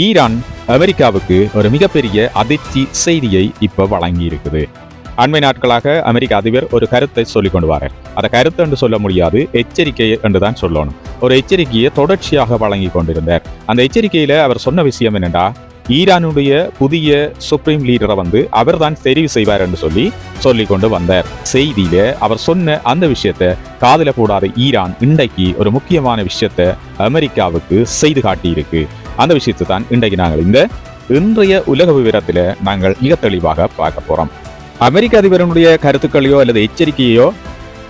Iran அமெரிக்காவுக்கு ஒரு மிகப்பெரிய அதிர்ச்சி செய்தியை இப்ப வழங்கி இருக்குது. அண்மை நாட்களாக அமெரிக்க அதிபர் ஒரு கருத்தை சொல்லிக் கொண்டு வரார். அதை கருத்து என்று சொல்ல முடியாது, எச்சரிக்கை என்றுதான் சொல்லணும். ஒரு எச்சரிக்கையை தொடர்ச்சியாக வழங்கி கொண்டிருந்தார். அந்த எச்சரிக்கையில அவர் சொன்ன விஷயம் என்னென்றா, ஈரானுடைய புதிய சுப்ரீம் லீடரை அவர் தான் தெரிவு செய்வார் என்று சொல்லிக் கொண்டு வந்தார். செய்தியில அவர் சொன்ன அந்த விஷயத்தை காதுல போடாத ஈரான் இன்றைக்கு ஒரு முக்கியமான விஷயத்தை அமெரிக்காவுக்கு செய்து காட்டியிருக்கு. அந்த விஷயத்தை தான் இன்றைக்கு நாங்கள் இந்த இன்றைய உலக விவரத்துல நாங்கள் மிக தெளிவாக பார்க்க போறோம். அமெரிக்க அதிபருடைய கருத்துக்களையோ அல்லது எச்சரிக்கையோ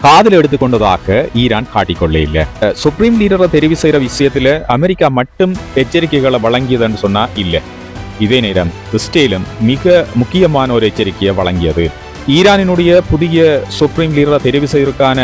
காதில் எடுத்துக்கொண்டதாக ஈரான் காட்டிக்கொள்ள இல்லை. சுப்ரீம் லீடரை தெரிவு செய்யற விஷயத்துல அமெரிக்கா மட்டும் எச்சரிக்கைகளை வழங்கியதுன்னு சொன்னா இல்லை. இதே நேரம் இஸ்ரேலும் மிக முக்கியமான ஒரு எச்சரிக்கையை வழங்கியது. ஈரானினுடைய புதிய சுப்ரீம் லீடரை தெரிவு செய்வதற்கான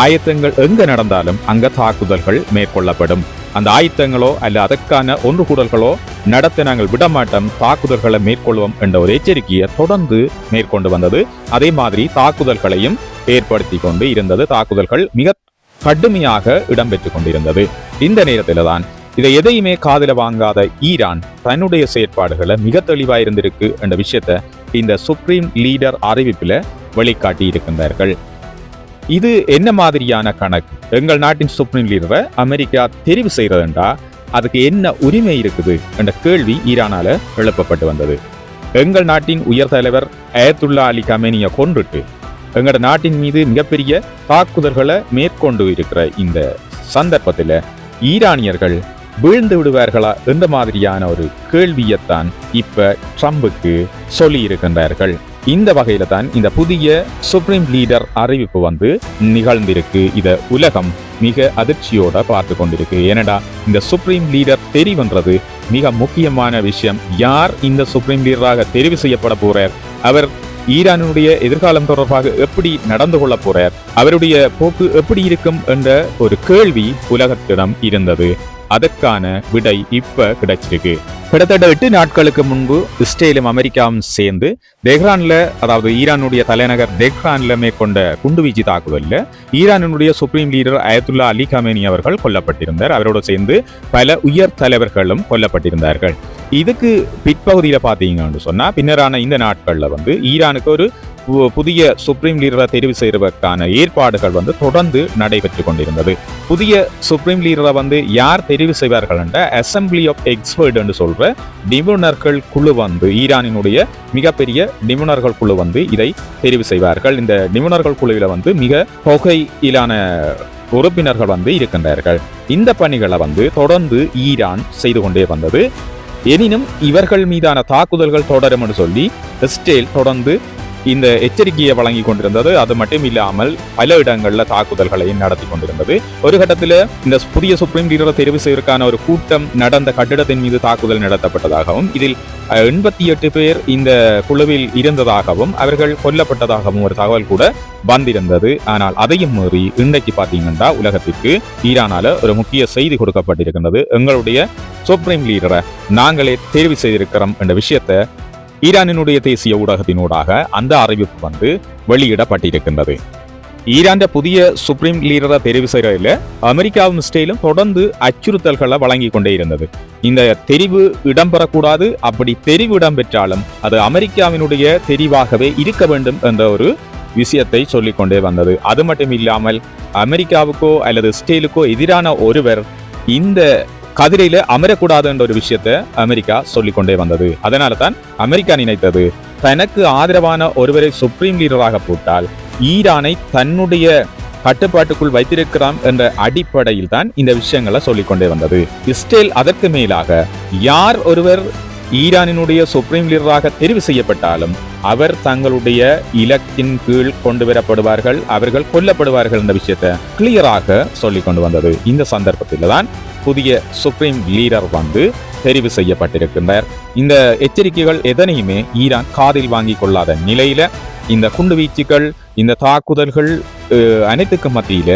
ஆயத்தங்கள் எங்க நடந்தாலும் அங்க தாக்குதல்கள் மேற்கொள்ளப்படும். அந்த ஆயத்தங்களோ அல்ல அதற்கான ஒன்று கூடல்களோ நடத்த நாங்கள் விடமாட்டோம், தாக்குதல்களை மேற்கொள்வோம் என்ற ஒரு எச்சரிக்கையை தொடர்ந்து மேற்கொண்டு வந்தது. அதே மாதிரி தாக்குதல்களையும் ஏற்படுத்தி கொண்டு இருந்தது. தாக்குதல்கள் மிக கடுமையாக இடம்பெற்றுக் கொண்டிருந்தது. இந்த நேரத்தில தான் இதை எதையுமே காதில வாங்காத ஈரான் தன்னுடைய செயற்பாடுகளை மிக தெளிவாக இருந்திருக்கு என்ற விஷயத்தை இந்த சுப்ரீம் லீடர் அறிவிப்பில் வெளிக்காட்டி இருக்கின்றார்கள். இது என்ன மாதிரியான கணக்கு? எங்கள் நாட்டின் சுப்ரீம் லீடரை அமெரிக்கா தெரிவு செய்யறதுண்டா அதுக்கு என்ன உரிமை இருக்குது என்ற கேள்வி ஈரானால எழுப்பப்பட்டு வந்தது. எங்கள் நாட்டின் உயர் தலைவர் அயத்துல்லா அலி கமேனியை கொன்றுட்டு எங்களோட நாட்டின் மீது மிகப்பெரிய தாக்குதல்களை மேற்கொண்டு இருக்கிற இந்த சந்தர்ப்பத்தில் ஈரானியர்கள் வீழ்ந்து விடுவார்களா என்ற மாதிரியான ஒரு கேள்வியைத்தான் இப்ப ட்ரம்புக்கு சொல்லி இருக்கின்றார்கள். இந்த வகையில தான் இந்த புதிய சுப்ரீம் லீடர் அறிவிப்பு நிகழ்ந்திருக்கு. இத உலகம் மிக அதிர்ச்சியோட பார்த்து கொண்டிருக்கு. ஏனடா இந்த சுப்ரீம் லீடர் தெரிவுன்றது மிக முக்கியமான விஷயம். யார் இந்த சுப்ரீம் லீடராக தெரிவு செய்யப்பட போறார், அவர் ஈரானுடைய எதிர்காலம் தொடர்பாக எப்படி நடந்து கொள்ள போறார், அவருடைய போக்கு எப்படி இருக்கும் என்ற ஒரு கேள்வி உலகத்திடம் இருந்தது. அதற்கான விடை இப்ப கிடைச்சிருக்கு. கிட்டத்தட்ட 8 நாட்களுக்கு முன்பு இஸ்ரேலும் அமெரிக்காவும் சேர்ந்து தெஹ்ரான்ல, அதாவது ஈரானுடைய தலைநகர் தெஹ்ரான்ல மேற்கொண்ட குண்டுவீச்சு தாக்குதல்ல ஈரானுடைய supreme leader Ayatollah Ali Khamenei அவர்கள் கொல்லப்பட்டிருந்தார். அவரோடு சேர்ந்து பல உயர் தலைவர்களும் கொல்லப்பட்டிருந்தார்கள். இதுக்கு பிற்பகுதியில பாத்தீங்கன்னு சொன்னா பின்னரான இந்த நாட்கள்ல ஈரானுக்கு ஒரு புதிய சுப்ரீம் லீடரை தெரிவு செய்வதற்கான ஏற்பாடுகள் தொடர்ந்து நடைபெற்று கொண்டிருந்தது. புதிய சுப்ரீம் லீடரை யார் தெரிவு செய்வார்கள் என்ற அசம்பிளி ஆஃப் எக்ஸ்பர்ட் என்று சொல்ற நிபுணர்கள் குழு ஈரானினுடைய மிகப்பெரிய நிபுணர்கள் குழு இதை தெரிவு செய்வார்கள். இந்த நிபுணர்கள் குழுவில மிக தொகையிலான உறுப்பினர்கள் இருக்கின்றார்கள். இந்த பணிகளை தொடர்ந்து ஈரான் செய்து கொண்டே வந்தது. எனினும் இவர்கள் மீதான தாக்குதல்கள் தொடரும் என்று சொல்லி இஸ்ரேல் தொடர்ந்து இந்த எச்சரிக்கையை வழங்கி கொண்டிருந்தது. அது மட்டும் இல்லாமல் பல இடங்கள்ல தாக்குதல்களையும் நடத்தி கொண்டிருந்தது. ஒரு கட்டத்தில் இந்த புதிய சுப்ரீம் லீடரை தெரிவு செய்வதற்கான ஒரு கூட்டம் நடந்த கட்டிடத்தின் மீது தாக்குதல் நடத்தப்பட்டதாகவும், இதில் 88 பேர் இந்த குழுவில் இருந்ததாகவும் அவர்கள் கொல்லப்பட்டதாகவும் ஒரு தகவல் கூட வந்திருந்தது. ஆனால் அதையும் மீறி இன்றைக்கு பார்த்தீங்கன்னா உலகத்திற்கு ஈரானால ஒரு முக்கிய செய்தி கொடுக்கப்பட்டிருக்கின்றது. எங்களுடைய சுப்ரீம் லீடரை நாங்களே தெரிவு செய்திருக்கிறோம் என்ற விஷயத்தை ஈரானினுடைய தேசிய ஊடகத்தினூடாக அந்த அறிவிப்பு வெளியிடப்பட்டிருக்கின்றது. ஈரான் புதிய சுப்ரீம் லீடரை தெரிவு செய்யறதில் அமெரிக்காவும் இஸ்ரேலும் தொடர்ந்து அச்சுறுத்தல்களை வழங்கி கொண்டே இருந்தது. இந்த தெரிவு இடம்பெறக்கூடாது, அப்படி தெரிவு இடம்பெற்றாலும் அது அமெரிக்காவினுடைய தெரிவாகவே இருக்க வேண்டும் என்ற ஒரு விஷயத்தை சொல்லிக்கொண்டே வந்தது. அது மட்டும் இல்லாமல் அமெரிக்காவுக்கோ அல்லது இஸ்ரேலுக்கோ எதிரான ஒருவர் இந்த கதிரையில அமரக்கூடாது என்ற ஒரு விஷயத்தை அமெரிக்கா சொல்லிக்கொண்டே வந்தது. அதனால தான் அமெரிக்கா நினைத்தது, தனக்கு ஆதரவான ஒருவரை சுப்ரீம் லீடராக போட்டால் ஈரானை தன்னுடைய கட்டுப்பாட்டுக்குள் வைத்திருக்கிறான் என்ற அடிப்படையில் தான் இந்த விஷயங்களை சொல்லிக்கொண்டே வந்தது. இஸ்ரேல் அதற்கு மேலாக யார் ஒருவர் ஈரானினுடைய சுப்ரீம் லீடராக தெரிவு செய்யப்பட்டாலும் அவர் தங்களுடைய இலக்கின் கீழ் கொண்டு வரப்படுவார்கள், அவர்கள் கொல்லப்படுவார்கள் என்ற விஷயத்தை கிளியராக சொல்லிக் கொண்டு வந்தது. இந்த சந்தர்ப்பத்தில் தான் புதிய சுப்ரீம் லீடர் தெரிவு செய்யப்பட்டிருக்கின்றார். இந்த எச்சரிக்கைகள் எதனையுமே ஈரான் காதில் வாங்கி கொள்ளாத நிலையில இந்த குண்டுவீச்சுகள், இந்த தாக்குதல்கள் அனைத்துக்கும் மத்தியில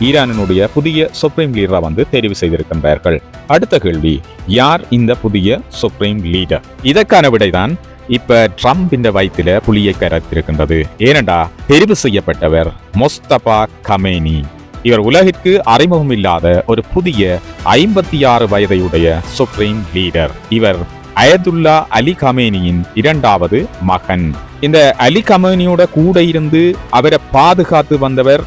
ஈரானினுடைய புதிய சுப்ரீம் லீடரை தெரிவு செய்திருக்கின்றார்கள். அடுத்த கேள்வி, யார் இந்த புதிய சுப்ரீம் லீடர்? இதற்கான விடைதான் இப்ப ட்ரம்ப் இந்த வயிற்றில புலியை கரைத்திருக்கின்றது. ஏனென்றா தெரிவு செய்யப்பட்டவர் முஸ்தபா கமேனி. இவர் உலகிற்கு அறிமுகம் இல்லாத ஒரு புதிய 56 வயதையுடைய சுப்ரீம் லீடர். இவர் அயதுல்லா அலி கமேனியின் இரண்டாவது மகன். இந்த அலி கமேனியோட கூட இருந்து அவரை பாதுகாத்து வந்தவர்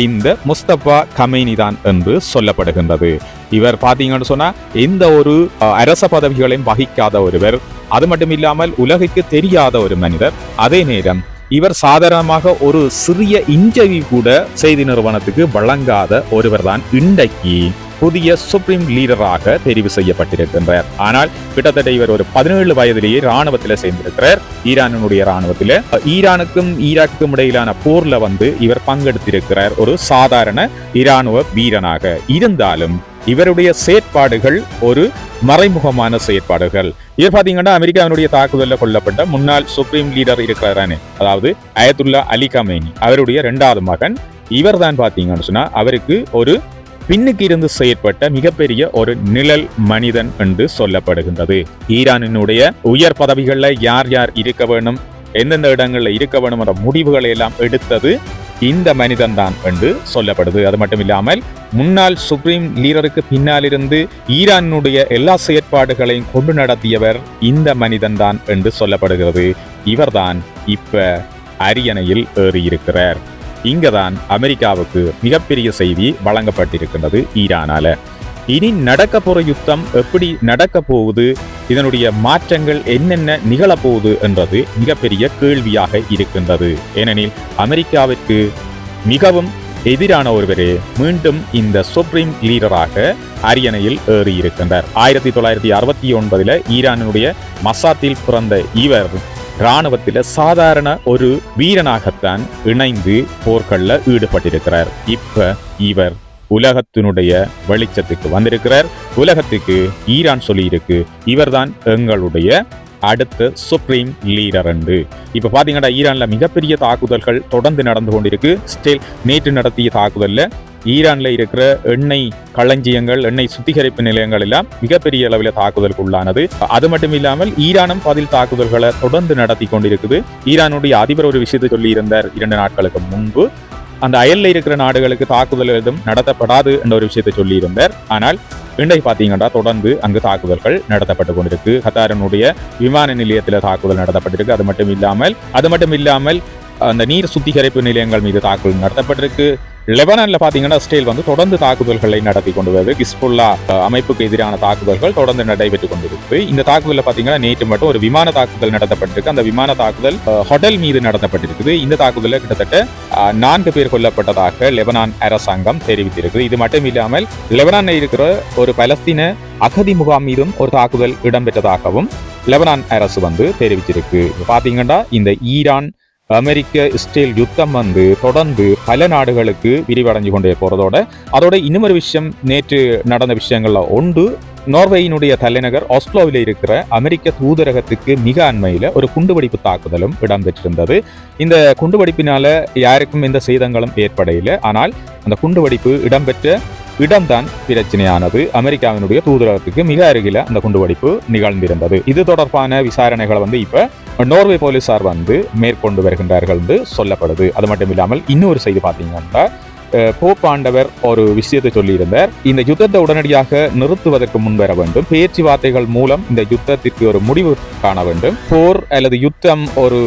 இந்த முஸ்தபா கமேனி தான் என்று சொல்லப்படுகின்றது. இவர் பாத்தீங்கன்னு சொன்னா எந்த ஒரு அரச பதவிகளையும் வகிக்காத ஒருவர், அது மட்டும் இல்லாமல் உலகுக்கு தெரியாத ஒரு மனிதர். அதே நேரம் இவர் சாதாரணமாக ஒரு சிறிய இன்டர்வியூ கூட செய்தி நிறுவனத்துக்கு வழங்காத ஒருவர் தான் இன்றைக்கு புதிய சுப்ரீம் லீடராக தெரிவு செய்யப்பட்டிருக்கின்றார். ஆனால் கிட்டத்தட்ட இவர் ஒரு 17 வயதிலேயே ராணுவத்தில் சேர்ந்திருக்கிறார். ஈரானுடைய ராணுவத்தில் ஈரானுக்கும் ஈராக்குக்கும் இடையிலான போர்ல இவர் பங்கெடுத்திருக்கிறார். ஒரு சாதாரண இராணுவ வீரனாக இருந்தாலும் இவருடைய செயற்பாடுகள் ஒரு மறைமுகமான செயற்பாடுகள். இவர் பாத்தீங்கன்னா அமெரிக்காவினுடைய தாக்குதலில் கொல்லப்பட்ட முன்னாள் சுப்ரீம் லீடர் இருக்கிறாரே, அதாவது அயதுல்லா அலி கமேனி, அவருடைய 2வது மகன். இவர் தான் பாத்தீங்கன்னு சொன்னா அவருக்கு ஒரு பின்னுக்கு இருந்து செயற்பட்ட மிகப்பெரிய ஒரு நிழல் மனிதன் என்று சொல்லப்படுகின்றது. ஈரானினுடைய உயர் பதவிகள்ல யார் யார் இருக்க வேணும், எந்தெந்த இடங்கள்ல இருக்க வேணும் என்ற முடிவுகளை எல்லாம் எடுத்தது இந்த மனிதன் தான் என்று சொல்லப்படுது. அது மட்டும் இல்லாமல் முன்னாள் சுப்ரீம் லீடருக்கு பின்னால் இருந்து ஈரானுடைய எல்லா செயற்பாடுகளையும் கொண்டு நடத்தியவர் இந்த மனிதன் தான் என்று சொல்லப்படுகிறது. இவர்தான் இப்ப அரியணையில் ஏறியிருக்கிறார். இங்கதான் அமெரிக்காவுக்கு மிகப்பெரிய செய்தி வழங்கப்பட்டிருக்கின்றது ஈரானால. இனி நடக்க போற யுத்தம் எப்படி நடக்க போகுது, இதனுடைய மாற்றங்கள் என்னென்ன நிகழப்போகுது என்றது மிகப்பெரிய கேள்வியாக இருக்கின்றது. ஏனெனில் அமெரிக்காவிற்கு மிகவும் எதிரான ஒருவரே மீண்டும் இந்த சுப்ரீம் லீடராக அரியணையில் ஏறி இருக்கின்றார். 1969 ஈரானுடைய மசாத்தில் பிறந்த இவர் இராணுவத்தில் சாதாரண ஒரு வீரனாகத்தான் இணைந்து போர்கள்ல ஈடுபட்டிருக்கிறார். இப்ப இவர் உலகத்தினுடைய வெளிச்சத்துக்கு வந்திருக்கிறார். உலகத்துக்கு ஈரான் சொல்லியிருக்கு, இவர்தான் எங்களுடைய அடுத்த சுப்ரீம் லீடர் என்று. இப்ப பாத்தீங்கன்னா ஈரான்ல மிகப்பெரிய தாக்குதல்கள் தொடர்ந்து நடந்து கொண்டிருக்கு. ஸ்டில் நேற்று நடத்திய தாக்குதல்ல ஈரான்ல இருக்கிற எண்ணெய் களஞ்சியங்கள், எண்ணெய் சுத்திகரிப்பு நிலையங்கள் எல்லாம் மிகப்பெரிய அளவில் தாக்குதலுக்கு உள்ளானது. அது மட்டும் இல்லாமல் ஈரானும் பதில் தாக்குதல்களை தொடர்ந்து நடத்தி கொண்டிருக்குது. ஈரானுடைய அதிபர் ஒரு விஷயத்தை சொல்லி இருந்தார் 2 நாட்களுக்கு முன்பு, அந்த அயல்ல இருக்கிற நாடுகளுக்கு தாக்குதல் எதுவும் நடத்தப்படாது என்ற ஒரு விஷயத்தை சொல்லி இருந்தார். ஆனால் இன்றைக்கு பாத்தீங்கன்னா தொடர்ந்து அங்கு தாக்குதல்கள் நடத்தப்பட்டு கொண்டிருக்கு. கத்தாரினுடைய விமான நிலையத்தில் தாக்குதல் நடத்தப்பட்டிருக்கு. அது மட்டும் இல்லாமல் அந்த நீர் சுத்திகரிப்பு நிலையங்கள் மீது தாக்குதல் நடத்தப்பட்டிருக்கு. லெபனான்ல பாத்தீங்கன்னா இஸ்ரேல் தொடர்ந்து தாக்குதல்களை நடத்தி கொண்டு வருது. ஹிஸ்புல்லா அமைப்புக்கு எதிரான தாக்குதல்கள் தொடர்ந்து நடைபெற்றுக் கொண்டிருக்கு. இந்த தாக்குதல் பாத்தீங்கன்னா நேற்று மட்டும் ஒரு விமான தாக்குதல் நடத்தப்பட்டிருக்கு. அந்த விமான தாக்குதல் ஹோட்டல் மீது நடத்தப்பட்டிருக்குது. இந்த தாக்குதலில் கிட்டத்தட்ட 4 பேர் கொல்லப்பட்டதாக லெபனான் அரசாங்கம் தெரிவித்திருக்கு. இது மட்டும் இல்லாமல் லெபனானில் இருக்கிற ஒரு பலஸ்தீன அகதி முகாம் மீதும் ஒரு தாக்குதல் இடம்பெற்றதாகவும் லெபனான் அரசு தெரிவிச்சிருக்கு. பாத்தீங்கன்னா இந்த ஈரான் அமெரிக்க இஸ்ரேல் யுத்தம் தொடர்ந்து பல நாடுகளுக்கு விரிவடைஞ்சு கொண்டே அதோட இன்னொரு விஷயம், நேற்று நடந்த விஷயங்கள்ல ஒன்று, நார்வேயினுடைய தலைநகர் ஆஸ்லோவில் இருக்கிற அமெரிக்க தூதரகத்துக்கு மிக அண்மையில ஒரு குண்டுவெடிப்பு தாக்குதலும் இடம்பெற்றிருந்தது. இந்த குண்டுவெடிப்பினால யாருக்கும் எந்த சேதங்களும் ஏற்படையில்லை. ஆனால் அந்த குண்டுவெடிப்பு இடம்பெற்ற இடம்தான் பிரச்சனையானது. அமெரிக்காவினுடைய தூதரகத்துக்கு மிக அருகில அந்த குண்டுவெடிப்பு நிகழ்ந்திருந்தது. இது தொடர்பான விசாரணைகளை இப்ப நோர்வே போலீசார் மேற்கொண்டு வருகின்றார்கள் என்று சொல்லப்படுது. அது மட்டும் இல்லாமல் இன்னொரு செய்தி பார்த்தீங்கன்னா, போப் ஆண்டவர் ஒரு விஷயத்தை சொல்லியிருந்தார். இந்த யுத்தத்தை உடனடியாக நிறுத்துவதற்கு முன்வர வேண்டும், பேச்சுவார்த்தைகள் மூலம் இந்த யுத்தத்திற்கு ஒரு முடிவு காண வேண்டும். போர் அல்லது யுத்தம் ஒரு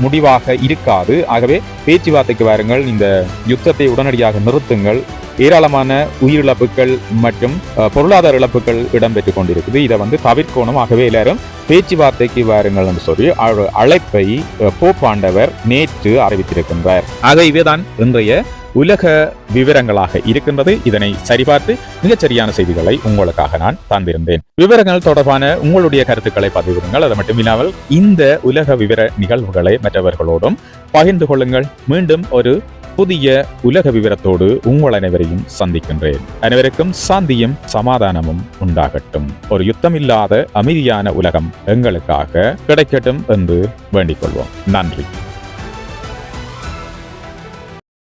முடிவாக இருக்காது. ஆகவே பேச்சுவார்த்தைக்கு வாருங்கள், இந்த யுத்தத்தை உடனடியாக நிறுத்துங்கள். ஏராளமான உயிரிழப்புகள் மற்றும் பொருளாதார இழப்புகள் இடம்பெற்றுக் கொண்டிருக்குது. இதை தவிர்க்கணும். ஆகவே எல்லாரும் பேச்சுவார்த்தைக்கு வாருங்கள் என்று சொல்லி அழைப்பை போப் ஆண்டவர் நேற்று அறிவித்திருக்கின்றார். ஆக இவைதான் இன்றைய உலக விவரங்களாக இருக்கின்றது. இதனை சரிபார்த்து மிகச்சரியான செய்திகளை உங்களுக்காக நான் தந்திருந்தேன். விவரங்கள் தொடர்பான உங்களுடைய கருத்துக்களை பதிவிடுங்கள். அது மட்டுமில்லாமல் இந்த உலக விவர நிகழ்வுகளை மற்றவர்களோடும் பகிர்ந்து கொள்ளுங்கள். மீண்டும் ஒரு புதிய உலக விவரத்தோடு உங்கள் அனைவரையும் சந்திக்கின்றேன். அனைவருக்கும் சாந்தியும் சமாதானமும் உண்டாகட்டும். ஒரு யுத்தமில்லாத அமைதியான உலகம் எங்களுக்காக கிடைக்கட்டும் என்று வேண்டிக் கொள்வோம். நன்றி.